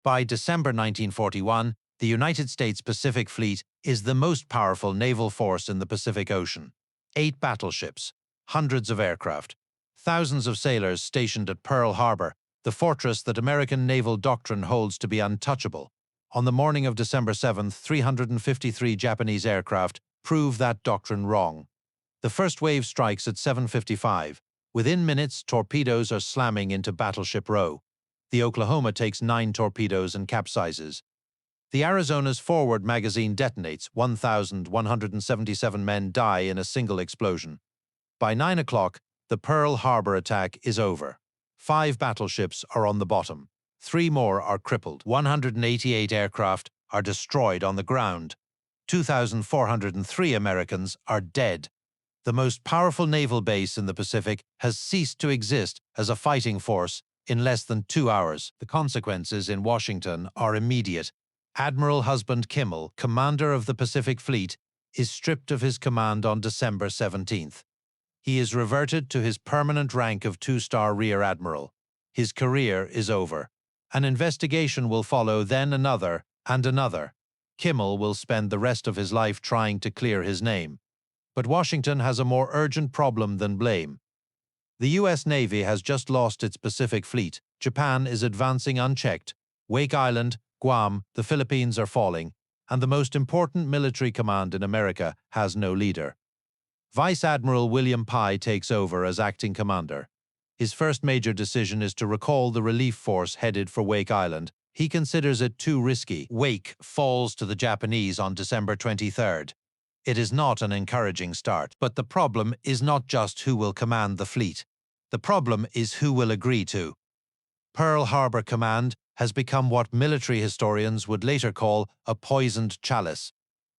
By December 1941, the United States Pacific Fleet is the most powerful naval force in the Pacific Ocean. 8 battleships, hundreds of aircraft, thousands of sailors stationed at Pearl Harbor, the fortress that American naval doctrine holds to be untouchable. On the morning of December 7th, 353 Japanese aircraft prove that doctrine wrong. The first wave strikes at 7:55. Within minutes, torpedoes are slamming into Battleship Row. The Oklahoma takes 9 torpedoes and capsizes. The Arizona's forward magazine detonates. 1,177 men die in a single explosion. By 9 o'clock, the Pearl Harbor attack is over. 5 battleships are on the bottom. 3 more are crippled. 188 aircraft are destroyed on the ground. 2,403 Americans are dead. The most powerful naval base in the Pacific has ceased to exist as a fighting force in less than 2 hours. The consequences in Washington are immediate. Admiral Husband Kimmel, commander of the Pacific Fleet, is stripped of his command on December 17th. He is reverted to his permanent rank of 2-star rear admiral. His career is over. An investigation will follow, then another and another. Kimmel will spend the rest of his life trying to clear his name. But Washington has a more urgent problem than blame. The U.S. Navy has just lost its Pacific Fleet. Japan is advancing unchecked. Wake Island, Guam, the Philippines are falling, and the most important military command in America has no leader. Vice Admiral William Pye takes over as acting commander. His first major decision is to recall the relief force headed for Wake Island. He considers it too risky. Wake falls to the Japanese on December 23rd. It is not an encouraging start, but the problem is not just who will command the fleet. The problem is who will agree to. Pearl Harbor Command has become what military historians would later call a poisoned chalice.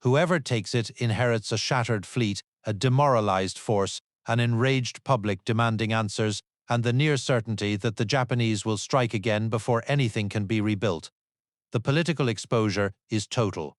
Whoever takes it inherits a shattered fleet, a demoralized force, an enraged public demanding answers, and the near certainty that the Japanese will strike again before anything can be rebuilt. The political exposure is total.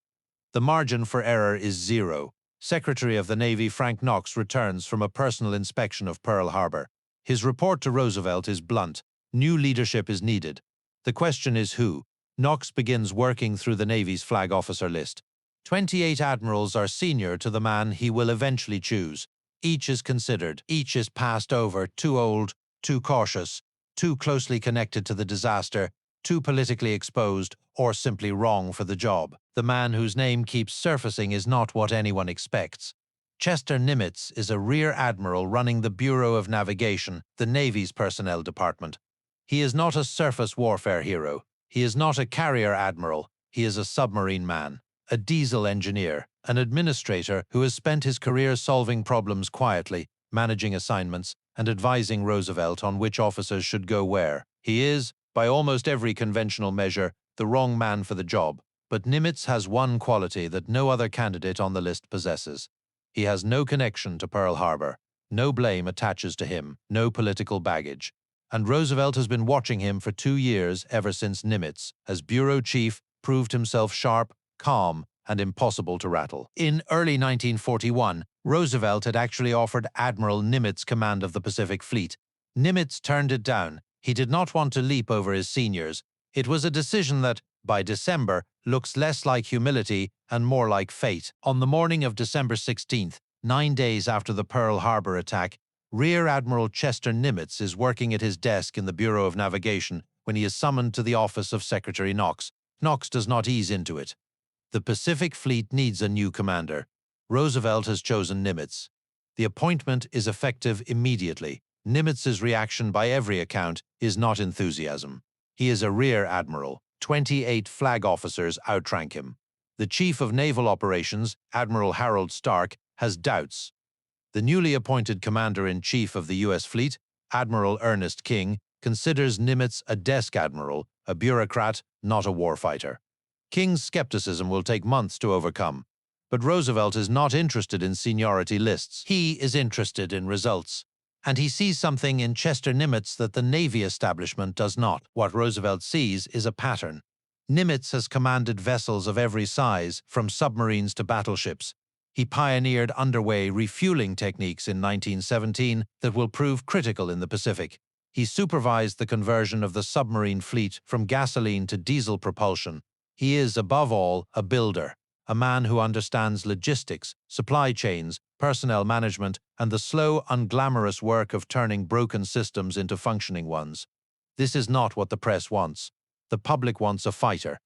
The margin for error is zero. Secretary of the Navy Frank Knox returns from a personal inspection of Pearl Harbor. His report to Roosevelt is blunt. New leadership is needed. The question is who? Knox begins working through the Navy's flag officer list. 28 admirals are senior to the man he will eventually choose. Each is considered. Each is passed over. Too old, too cautious, too closely connected to the disaster, too politically exposed, or simply wrong for the job. The man whose name keeps surfacing is not what anyone expects. Chester Nimitz is a rear admiral running the Bureau of Navigation, the Navy's personnel department. He is not a surface warfare hero. He is not a carrier admiral. He is a submarine man, a diesel engineer, an administrator who has spent his career solving problems quietly, managing assignments, and advising Roosevelt on which officers should go where. He is, by almost every conventional measure, the wrong man for the job. But Nimitz has one quality that no other candidate on the list possesses. He has no connection to Pearl Harbor. No blame attaches to him, no political baggage. And Roosevelt has been watching him for 2 years ever since Nimitz, as bureau chief, proved himself sharp, calm, and impossible to rattle. In early 1941, Roosevelt had actually offered Admiral Nimitz command of the Pacific Fleet. Nimitz turned it down. He did not want to leap over his seniors. It was a decision that, by December, looks less like humility and more like fate. On the morning of December 16th, 9 days after the Pearl Harbor attack, Rear Admiral Chester Nimitz is working at his desk in the Bureau of Navigation when he is summoned to the office of Secretary Knox. Knox does not ease into it. The Pacific Fleet needs a new commander. Roosevelt has chosen Nimitz. The appointment is effective immediately. Nimitz's reaction, by every account, is not enthusiasm. He is a rear admiral. 28 flag officers outrank him. The Chief of Naval Operations, Admiral Harold Stark, has doubts. The newly appointed Commander-in-Chief of the U.S. Fleet, Admiral Ernest King, considers Nimitz a desk admiral, a bureaucrat, not a warfighter. King's skepticism will take months to overcome. But Roosevelt is not interested in seniority lists. He is interested in results. And he sees something in Chester Nimitz that the Navy establishment does not. What Roosevelt sees is a pattern. Nimitz has commanded vessels of every size, from submarines to battleships. He pioneered underway refueling techniques in 1917 that will prove critical in the Pacific. He supervised the conversion of the submarine fleet from gasoline to diesel propulsion. He is, above all, a builder, a man who understands logistics, supply chains, personnel management, and the slow, unglamorous work of turning broken systems into functioning ones. This is not what the press wants. The public wants a fighter,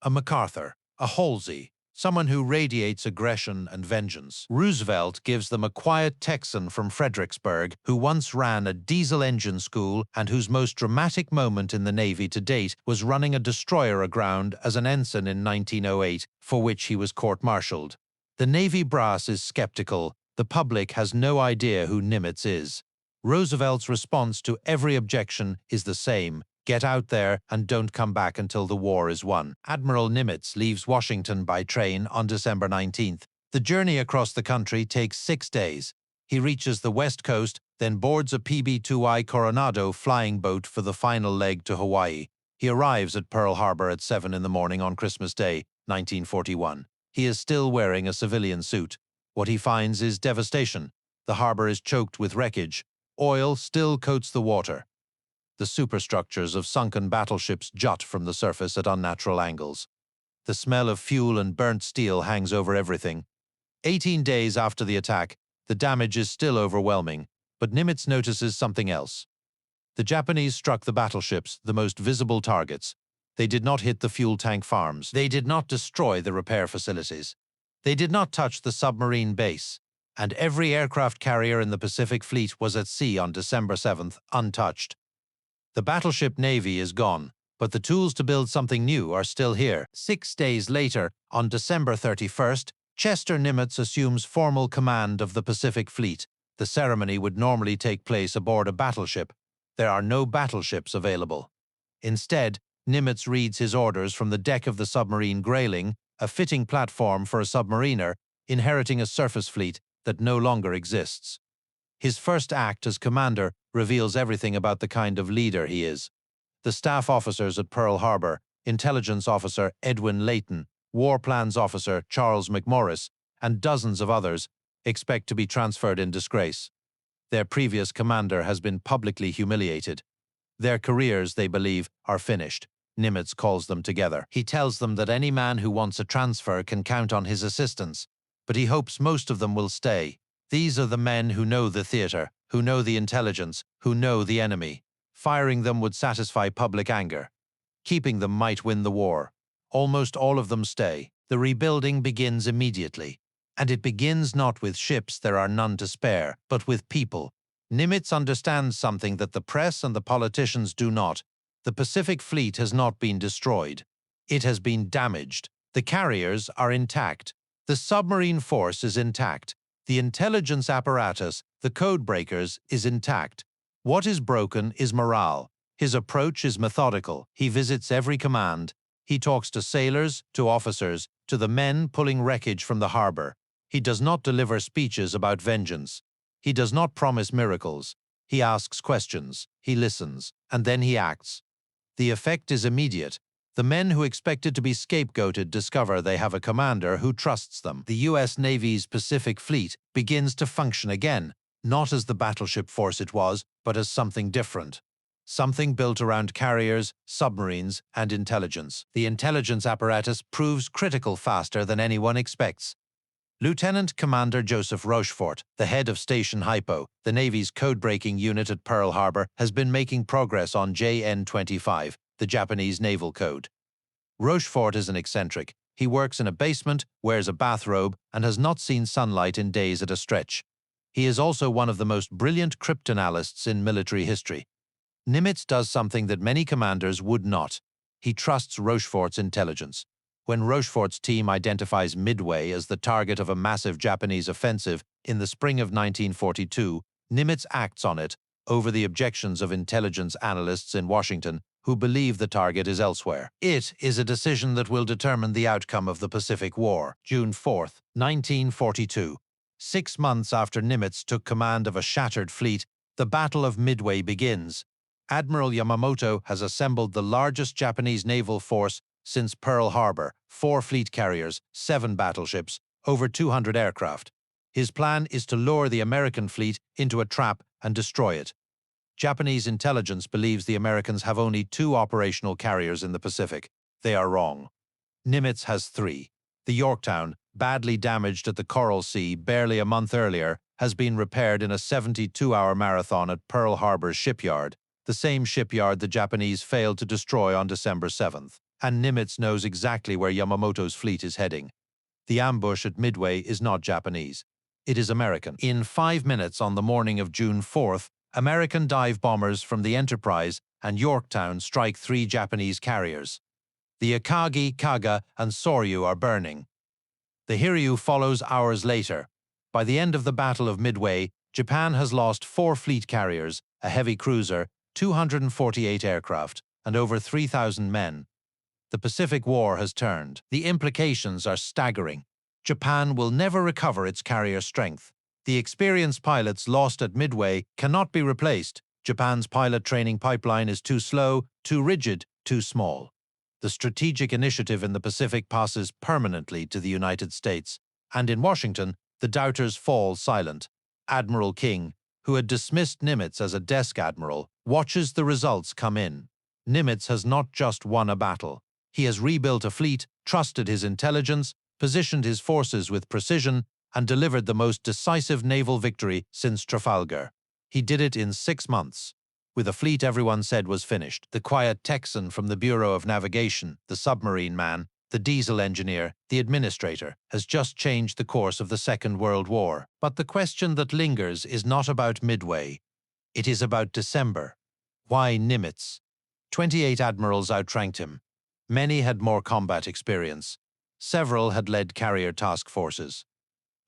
a MacArthur, a Halsey, someone who radiates aggression and vengeance. Roosevelt gives them a quiet Texan from Fredericksburg who once ran a diesel engine school and whose most dramatic moment in the Navy to date was running a destroyer aground as an ensign in 1908, for which he was court-martialed. The Navy brass is skeptical. The public has no idea who Nimitz is. Roosevelt's response to every objection is the same: get out there and don't come back until the war is won. Admiral Nimitz leaves Washington by train on December 19th. The journey across the country takes 6 days. He reaches the West Coast, then boards a PB-2I Coronado flying boat for the final leg to Hawaii. He arrives at Pearl Harbor at 7 in the morning on Christmas Day, 1941. He is still wearing a civilian suit. What he finds is devastation. The harbor is choked with wreckage. Oil still coats the water. The superstructures of sunken battleships jut from the surface at unnatural angles. The smell of fuel and burnt steel hangs over everything. 18 days after the attack, the damage is still overwhelming, but Nimitz notices something else. The Japanese struck the battleships, the most visible targets. They did not hit the fuel tank farms. They did not destroy the repair facilities. They did not touch the submarine base. And every aircraft carrier in the Pacific Fleet was at sea on December 7th, untouched. The battleship navy is gone, but the tools to build something new are still here. 6 days later, on December 31st, Chester Nimitz assumes formal command of the Pacific Fleet. The ceremony would normally take place aboard a battleship. There are no battleships available. Instead, Nimitz reads his orders from the deck of the submarine Grayling, a fitting platform for a submariner, inheriting a surface fleet that no longer exists. His first act as commander reveals everything about the kind of leader he is. The staff officers at Pearl Harbor, intelligence officer Edwin Layton, war plans officer Charles McMorris, and dozens of others expect to be transferred in disgrace. Their previous commander has been publicly humiliated. Their careers, they believe, are finished. Nimitz calls them together. He tells them that any man who wants a transfer can count on his assistance, but he hopes most of them will stay. These are the men who know the theater, who know the intelligence, who know the enemy. Firing them would satisfy public anger. Keeping them might win the war. Almost all of them stay. The rebuilding begins immediately. And it begins not with ships, there are none to spare, but with people. Nimitz understands something that the press and the politicians do not. The Pacific Fleet has not been destroyed. It has been damaged. The carriers are intact. The submarine force is intact. The intelligence apparatus, the code breakers, is intact. What is broken is morale. His approach is methodical. He visits every command. He talks to sailors, to officers, to the men pulling wreckage from the harbor. He does not deliver speeches about vengeance. He does not promise miracles. He asks questions. He listens. And then he acts. The effect is immediate. The men who expected to be scapegoated discover they have a commander who trusts them. The U.S. Navy's Pacific Fleet begins to function again, not as the battleship force it was, but as something different. Something built around carriers, submarines, and intelligence. The intelligence apparatus proves critical faster than anyone expects. Lieutenant Commander Joseph Rochefort, the head of Station Hypo, the Navy's code-breaking unit at Pearl Harbor, has been making progress on JN-25, the Japanese naval code. Rochefort is an eccentric. He works in a basement, wears a bathrobe, and has not seen sunlight in days at a stretch. He is also one of the most brilliant cryptanalysts in military history. Nimitz does something that many commanders would not. He trusts Rochefort's intelligence. When Rochefort's team identifies Midway as the target of a massive Japanese offensive in the spring of 1942, Nimitz acts on it over the objections of intelligence analysts in Washington who believe the target is elsewhere. It is a decision that will determine the outcome of the Pacific War. June 4, 1942. 6 months after Nimitz took command of a shattered fleet, the Battle of Midway begins. Admiral Yamamoto has assembled the largest Japanese naval force since Pearl Harbor, 4 fleet carriers, 7 battleships, over 200 aircraft. His plan is to lure the American fleet into a trap and destroy it. Japanese intelligence believes the Americans have only 2 operational carriers in the Pacific. They are wrong. Nimitz has 3. The Yorktown, badly damaged at the Coral Sea barely a month earlier, has been repaired in a 72-hour marathon at Pearl Harbor's shipyard, the same shipyard the Japanese failed to destroy on December 7th. And Nimitz knows exactly where Yamamoto's fleet is heading. The ambush at Midway is not Japanese. It is American. In 5 minutes on the morning of June 4th, American dive bombers from the Enterprise and Yorktown strike 3 Japanese carriers. The Akagi, Kaga, and Soryu are burning. The Hiryu follows hours later. By the end of the Battle of Midway, Japan has lost 4 fleet carriers, a heavy cruiser, 248 aircraft, and over 3,000 men. The Pacific War has turned. The implications are staggering. Japan will never recover its carrier strength. The experienced pilots lost at Midway cannot be replaced. Japan's pilot training pipeline is too slow, too rigid, too small. The strategic initiative in the Pacific passes permanently to the United States, and in Washington, the doubters fall silent. Admiral King, who had dismissed Nimitz as a desk admiral, watches the results come in. Nimitz has not just won a battle. He has rebuilt a fleet, trusted his intelligence, positioned his forces with precision, and delivered the most decisive naval victory since Trafalgar. He did it in 6 months. With a fleet everyone said was finished, the quiet Texan from the Bureau of Navigation, the submarine man, the diesel engineer, the administrator, has just changed the course of the Second World War. But the question that lingers is not about Midway. It is about December. Why Nimitz? 28 admirals outranked him. Many had more combat experience. Several had led carrier task forces.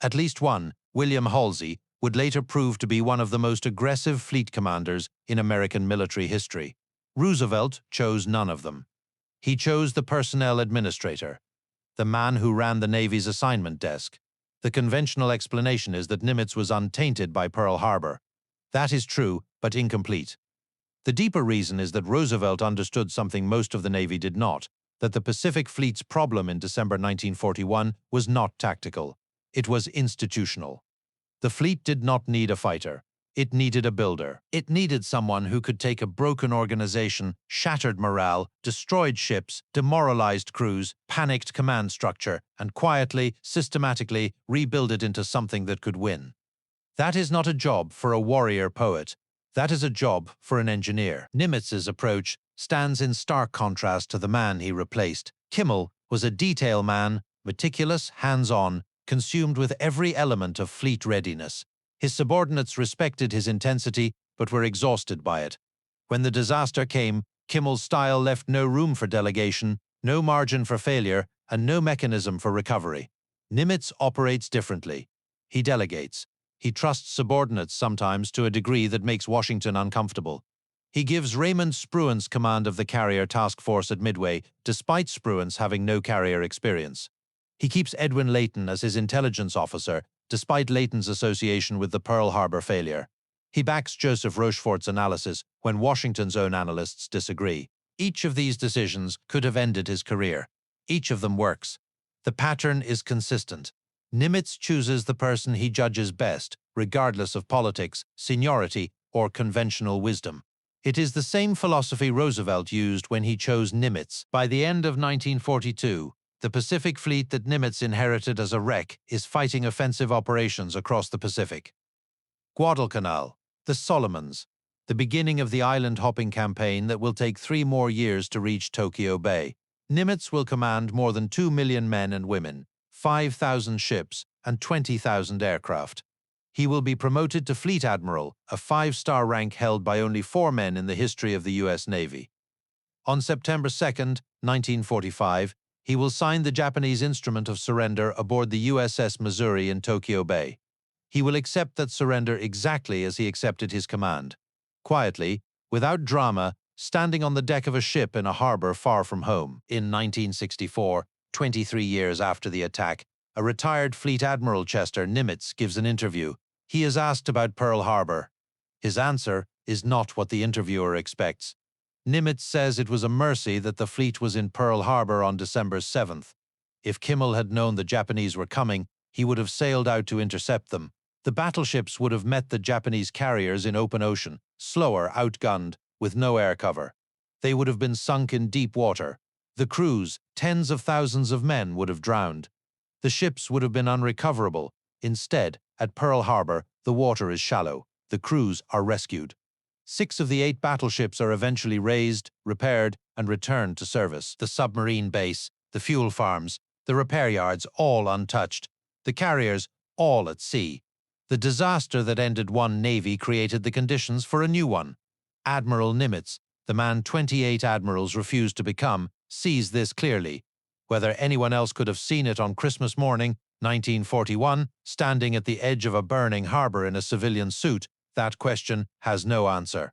At least one, William Halsey, would later prove to be one of the most aggressive fleet commanders in American military history. Roosevelt chose none of them. He chose the personnel administrator, the man who ran the Navy's assignment desk. The conventional explanation is that Nimitz was untainted by Pearl Harbor. That is true, but incomplete. The deeper reason is that Roosevelt understood something most of the Navy did not, that the Pacific Fleet's problem in December 1941 was not tactical. It was institutional. The fleet did not need a fighter. It needed a builder. It needed someone who could take a broken organization, shattered morale, destroyed ships, demoralized crews, panicked command structure, and quietly, systematically rebuild it into something that could win. That is not a job for a warrior poet. That is a job for an engineer. Nimitz's approach stands in stark contrast to the man he replaced. Kimmel was a detail man, meticulous, hands-on, consumed with every element of fleet readiness. His subordinates respected his intensity, but were exhausted by it. When the disaster came, Kimmel's style left no room for delegation, no margin for failure, and no mechanism for recovery. Nimitz operates differently. He delegates. He trusts subordinates sometimes to a degree that makes Washington uncomfortable. He gives Raymond Spruance command of the carrier task force at Midway, despite Spruance having no carrier experience. He keeps Edwin Layton as his intelligence officer, despite Layton's association with the Pearl Harbor failure. He backs Joseph Rochefort's analysis when Washington's own analysts disagree. Each of these decisions could have ended his career. Each of them works. The pattern is consistent. Nimitz chooses the person he judges best, regardless of politics, seniority, or conventional wisdom. It is the same philosophy Roosevelt used when he chose Nimitz. By the end of 1942, the Pacific Fleet that Nimitz inherited as a wreck is fighting offensive operations across the Pacific. Guadalcanal, the Solomons, the beginning of the island-hopping campaign that will take 3 more years to reach Tokyo Bay. Nimitz will command more than 2 million men and women, 5,000 ships, and 20,000 aircraft. He will be promoted to Fleet Admiral, a 5-star rank held by only 4 men in the history of the U.S. Navy. On September 2, 1945, he will sign the Japanese instrument of surrender aboard the USS Missouri in Tokyo Bay. He will accept that surrender exactly as he accepted his command. Quietly, without drama, standing on the deck of a ship in a harbor far from home. In 1964, 23 years after the attack, a retired Fleet Admiral Chester Nimitz gives an interview. He is asked about Pearl Harbor. His answer is not what the interviewer expects. Nimitz says it was a mercy that the fleet was in Pearl Harbor on December 7th. If Kimmel had known the Japanese were coming, he would have sailed out to intercept them. The battleships would have met the Japanese carriers in open ocean, slower, outgunned, with no air cover. They would have been sunk in deep water. The crews, tens of thousands of men, would have drowned. The ships would have been unrecoverable. Instead, at Pearl Harbor, the water is shallow. The crews are rescued. 6 of the 8 battleships are eventually raised, repaired, and returned to service. The submarine base, the fuel farms, the repair yards, all untouched. The carriers, all at sea. The disaster that ended one navy created the conditions for a new one. Admiral Nimitz, the man 28 admirals refused to become, sees this clearly. Whether anyone else could have seen it on Christmas morning, 1941, standing at the edge of a burning harbour in a civilian suit, that question has no answer.